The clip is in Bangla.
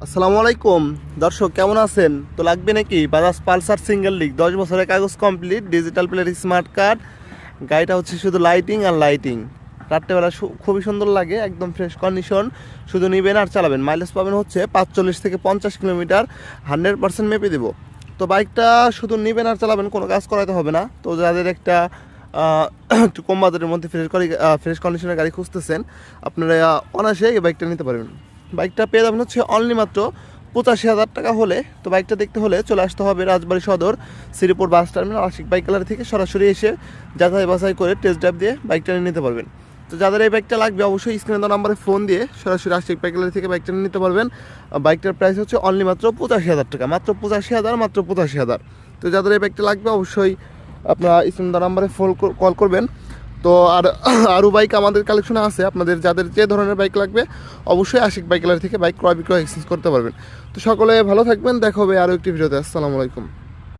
আসসালামু আলাইকুম দর্শক, কেমন আছেন? তো লাগবে নাকি বাজাজ পালসার সিঙ্গেল লিগ 10 বছরের কাগজ complete, digital plate, smart card. গাড়িটা হচ্ছে শুধু লাইটিং আর লাইটিং। রাত্রেবেলা খুবই সুন্দর লাগে, একদম ফ্রেশ কন্ডিশন। শুধু নেবেন আর চালাবেন। মাইলেজ পাবেন হচ্ছে 45 থেকে 50 কিলোমিটার, 100% মেপে দেবো। তো বাইকটা শুধু নেবেন আর চালাবেন, কোনো কাজ করাতে হবে না। তো যাদের একটা একটু কম বাজারের মধ্যে ফ্রেশ কন্ডিশনের গাড়ি খুঁজতেছেন, আপনারা অনায়াসে এই বাইকটা নিতে পারবেন। বাইকটা পেয়ে যাবেন হচ্ছে অনলি মাত্র 85,000 টাকা হলে। তো বাইকটা দেখতে হলে চলে আসতে হবে Rajbari Sadar, Sreepur bus terminal, Ashik bike gallery থেকে সরাসরি এসে যাচাই বাছাই করে টেস্ট ড্রাইভ দিয়ে বাইকটা নিয়ে নিতে পারবেন। তো যাদের এই বাইকটা লাগবে অবশ্যই স্ক্রিনে দেওয়া নাম্বারে ফোন দিয়ে সরাসরি আশিক বাইক গ্যালারি থেকে বাইকটা নিয়ে নিতে পারবেন। বাইকটার প্রাইস হচ্ছে অনলি মাত্র 85,000 টাকা, মাত্র 85,000। তো যাদের এই বাইকটা লাগবে অবশ্যই আপনারা স্ক্রিনে দেওয়া নাম্বারে কল করবেন। তো আরও বাইক আমাদের কালেকশনে আছে। আপনাদের যাদের যে ধরনের বাইক লাগবে অবশ্যই আশিক বাইক গ্যালারি থেকে বাইক ক্রয় বিক্রয় এক্সচেঞ্জ করতে পারবেন। তো সকলে ভালো থাকবেন, দেখা হবে আরও একটি ভিডিওতে। আসসালামু আলাইকুম।